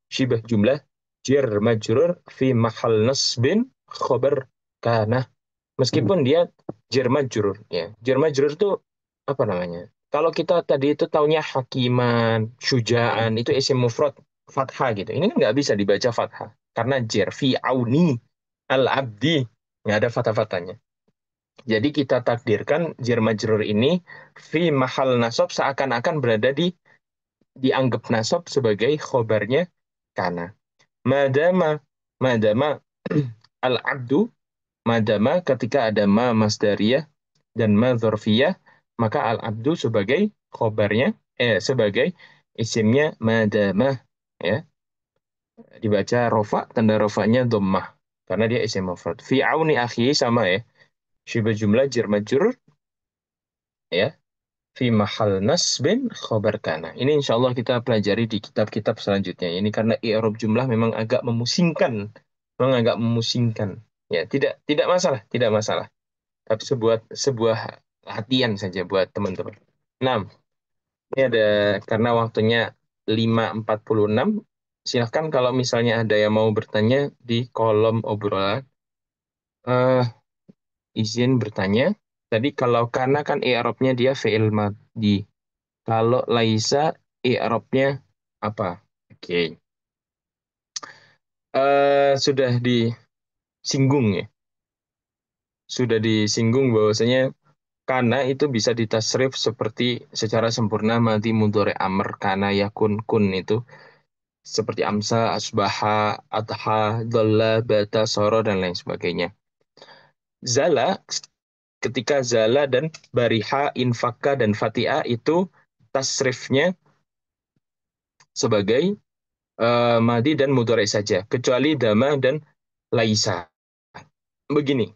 syibh jumlah jar majrur fi mahal nasbin khobar kana. Meskipun dia jar majrur, ya. Jar majrur itu apa namanya? Kalau kita tadi itu taunya hakiman, syujaan, itu isim mufrad fathah gitu. Ini kan nggak bisa dibaca fathah karena jar fi auni al abdi, nggak ada fathah-fathahnya. Jadi kita takdirkan jar majrur ini fi mahal nasab, seakan-akan berada dianggap nasab sebagai khobarnya kana. Madama, madama al-abdu, madama ketika ada ma masdariyah dan ma dzarfiyah, maka al-abdu sebagai khobarnya, sebagai isimnya madama, ya, dibaca rofa, tanda rofanya dhammah, karena dia isim mufrad. Fi auni akhi sama ya, syibah jumlah jar majrur, ya, fi mahal nasbin khobar kana. Ini insya Allah kita pelajari di kitab-kitab selanjutnya. Ini karena i'rab jumlah memang agak memusingkan, memang agak memusingkan. Ya, tidak tidak masalah, tidak masalah. Tapi sebuah sebuah latihan saja buat teman-teman. Nah, ini ada karena waktunya 5:46. Silahkan kalau misalnya ada yang mau bertanya di kolom obrolan, eh izin bertanya. Tadi kalau karena kan i'rabnya dia fi'il madhi. Kalau laisa i'rabnya apa? Oke. Sudah disinggung ya. Sudah disinggung bahwasanya kana itu bisa ditasrif seperti secara sempurna mati mudhari amr kana yakun kun itu seperti amsa, asbaha, adha, dhalla, bata, soro dan lain sebagainya. Zala ketika zala dan bariha, infaka dan fatia itu tasrifnya sebagai madi dan mudhari saja, kecuali dama dan laisa. Begini,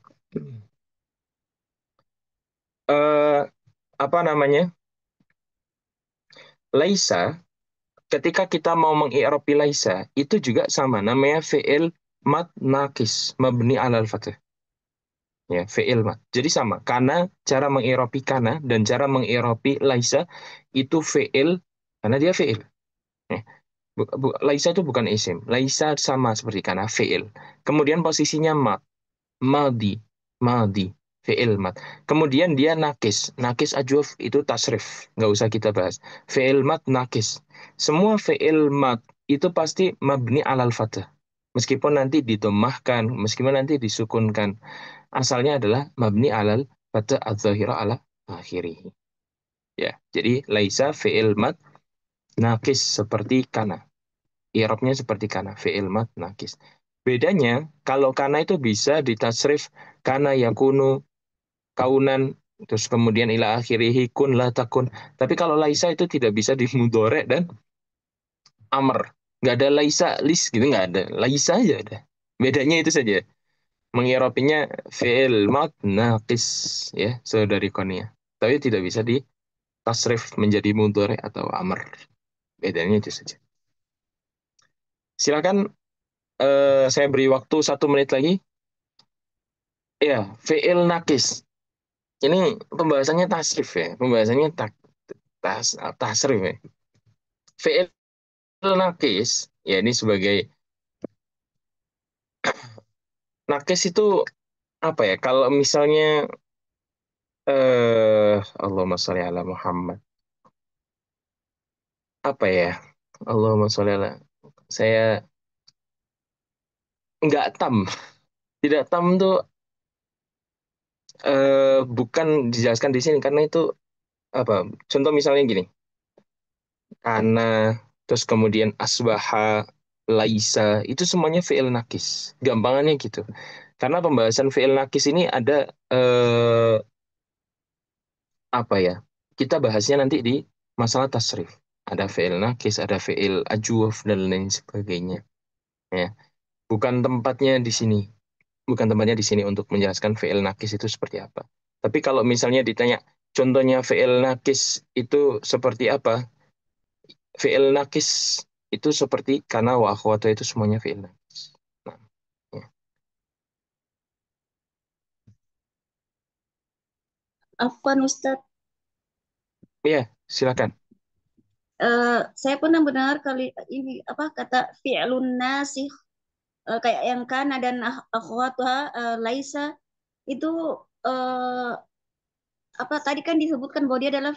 eh, apa namanya? Laisa, ketika kita mau mengi'rabi laisa, itu juga sama, namanya fi'il mad nakis, mabni alal fath. Ya, fi'il mad. Jadi sama, karena cara mengi'rabi kana dan cara mengi'rabi laisa itu fi'il, karena dia fi'il. Ya, laisa itu bukan isim. Laisa sama seperti kana, fi'il. Kemudian posisinya mad. Maldi, maldi, fi'il mat. Kemudian dia nakis, nakis ajwaf itu tasrif, nggak usah kita bahas. Fi'il mat nakis. Semua fi'il mat itu pasti mabni alal fathah. Meskipun nanti didomahkan, meskipun nanti disukunkan. Asalnya adalah mabni alal fathah adz-dzahira ala akhirih. Ya, jadi laisa fi'il mat nakis seperti kana. I'rabnya seperti kana, fi'il mat nakis. Bedanya, kalau kana itu bisa ditasrif kana yakunu kaunan, terus kemudian ila akhirihi kun la takun. Tapi kalau laisa itu tidak bisa dimudorek dan amr. Nggak ada laisa lis gitu, nggak ada. Laisa aja ada. Bedanya itu saja. Mengiropinya fi'il mat naqis, ya, saudari Konia. Tapi tidak bisa ditasrif menjadi mudorek atau amr. Bedanya itu saja. Silakan, saya beri waktu 1 menit lagi. Ya, fi'il nakis. Ini pembahasannya tasrif ya, pembahasannya tas, tasrif ya. Fi'il nakis, ya ini sebagai nakis itu apa ya? Kalau misalnya Allahumma sholli ala Muhammad. Apa ya? Allahumma sholli ala. Saya nggak tam. Tidak tam tuh bukan dijelaskan di sini karena itu apa? Contoh misalnya gini. Karena terus kemudian asbaha, laisa, itu semuanya fi'il nakis. Gampangannya gitu. Karena pembahasan fi'il nakis ini ada apa ya? Kita bahasnya nanti di masalah tasrif. Ada fi'il nakis, ada fi'il ajwaf dan lain sebagainya. Ya, bukan tempatnya di sini. Bukan tempatnya di sini untuk menjelaskan fi'il nakis itu seperti apa. Tapi kalau misalnya ditanya contohnya fi'il nakis itu seperti apa? Fi'il nakis itu seperti karena wa akhwatu itu semuanya fi'il nakis. Nah, ya. Afwan Ustadz, Iya, silakan. saya pernah mendengar kali ini apa kata fi'lun nasih, kayak yang kana dan akhwatuha, laisa itu, eh, apa tadi kan disebutkan bahwa dia adalah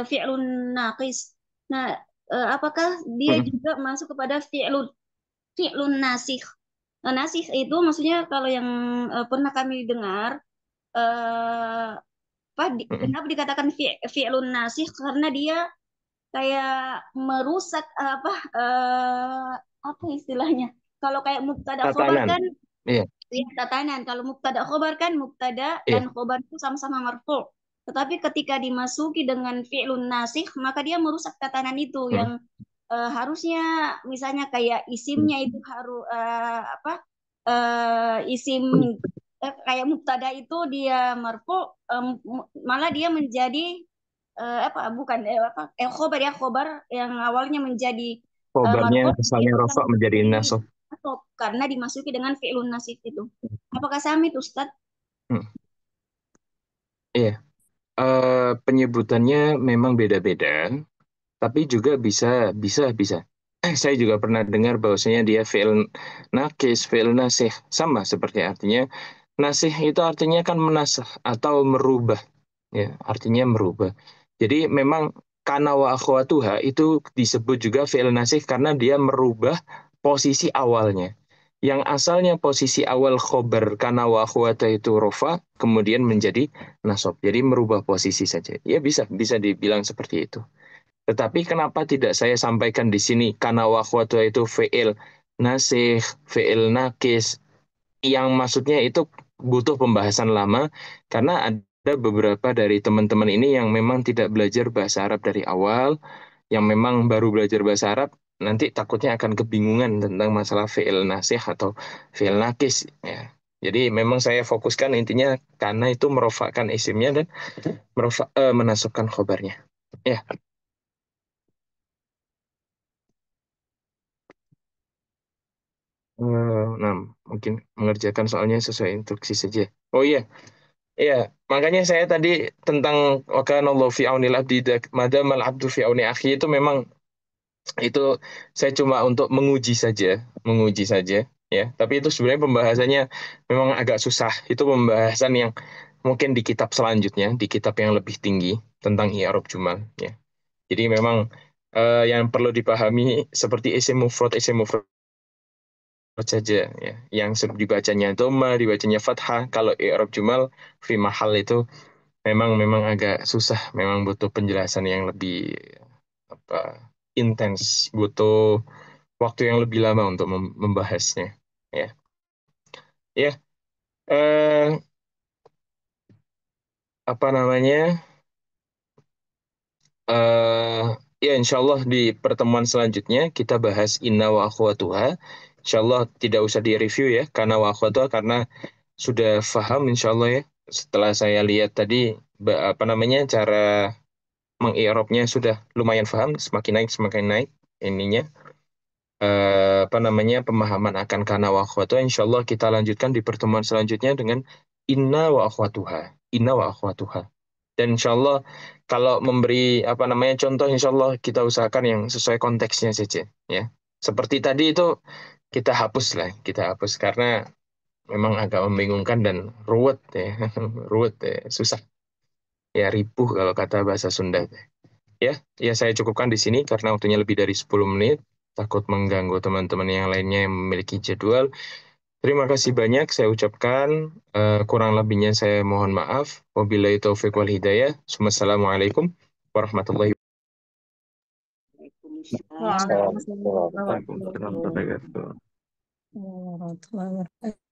fi'lun naqis. Nah, apakah dia Mm-mm. juga masuk kepada fi'lun nasih? Nasih itu maksudnya kalau yang pernah kami dengar, eh, apa Mm-mm. kenapa dikatakan fi'lun nasih, karena dia kayak merusak apa istilahnya? Kalau kayak mubtada khobar Tatanan. kan Iya, ya tatanan. Kalau mubtada khobar kan mubtada iya. dan khobar itu sama-sama marfu. Tetapi ketika dimasuki dengan fi'lun nasikh, maka dia merusak tatanan itu Hmm. yang harusnya misalnya kayak isimnya itu harus apa isim kayak mubtada itu dia marfu, malah dia menjadi apa bukan apa khobar ya khobar yang awalnya menjadi Khobarnya marfu asalnya itu rafa menjadi nasab. nasab karena dimasuki dengan fi'lun nasib itu. Apakah sama itu Ustaz? Hmm. Iya. Penyebutannya memang beda-beda, tapi juga bisa. Saya juga pernah dengar bahwasanya dia fi'il nakis, fi'il nasih, sama seperti artinya. Nasih itu artinya kan menasah atau merubah, ya, artinya merubah. Jadi memang kana wa akhwatuha itu disebut juga fi'il nasih karena dia merubah posisi awalnya. Yang asalnya posisi awal khobar kana wa akhwata itu rofa, kemudian menjadi nasab. Jadi merubah posisi saja. Ya bisa dibilang seperti itu. Tetapi kenapa tidak saya sampaikan di sini kana wa akhwatuha itu fi'il nasih, fi'il nakis, yang maksudnya itu butuh pembahasan lama karena ada beberapa dari teman-teman ini yang memang tidak belajar bahasa Arab dari awal, yang memang baru belajar bahasa Arab, nanti takutnya akan kebingungan tentang masalah fi'il nasih atau fi'il nakis, ya. Jadi memang saya fokuskan intinya karena itu merofakkan isimnya dan menasabkan khobarnya. Ya, nah mungkin mengerjakan soalnya sesuai instruksi saja. Oh iya, iya, makanya saya tadi tentang wakanallahu fi aunil abdi madamal abdu fi auni akhi itu memang itu saya cuma untuk menguji saja ya. Tapi itu sebenarnya pembahasannya memang agak susah. Itu pembahasan yang mungkin di kitab selanjutnya, di kitab yang lebih tinggi tentang i'rab jumal ya. Jadi memang yang perlu dipahami seperti isim mufrad saja ya. Yang dibacanya dhamma, dibacanya fathah. Kalau i'rab jumal fi mahal itu memang agak susah, memang butuh penjelasan yang lebih apa intens, butuh waktu yang lebih lama untuk membahasnya. Ya, ya, eh, apa namanya? eh Ya, insya Allah di pertemuan selanjutnya kita bahas inna wa akhwatuha. Insya Allah tidak usah direview ya, karena wa akhwatuha karena sudah paham insya Allah ya. Setelah saya lihat tadi apa namanya cara mengi'rabnya sudah lumayan paham, semakin naik ininya apa namanya pemahaman akan kana wa akhwatuha. Insyaallah kita lanjutkan di pertemuan selanjutnya dengan inna wa akhwatuha. Inna wa akhwatuha. Dan insyaallah kalau memberi apa namanya contoh insyaallah kita usahakan yang sesuai konteksnya saja ya. Seperti tadi itu kita hapus karena memang agak membingungkan dan ruwet ya. Ruwet ya, susah. Ya ripuh kalau kata bahasa Sunda. Ya, ya saya cukupkan di sini karena waktunya lebih dari 10 menit. Takut mengganggu teman-teman yang lainnya yang memiliki jadwal. Terima kasih banyak saya ucapkan. Kurang lebihnya saya mohon maaf. Wabillahi taufiq wal hidayah. Wassalamualaikum warahmatullahi Waalaikumsalam Waalaikumsalam warahmatullahi warahmatullahi wabarakatuh. wabarakatuh. wabarakatuh.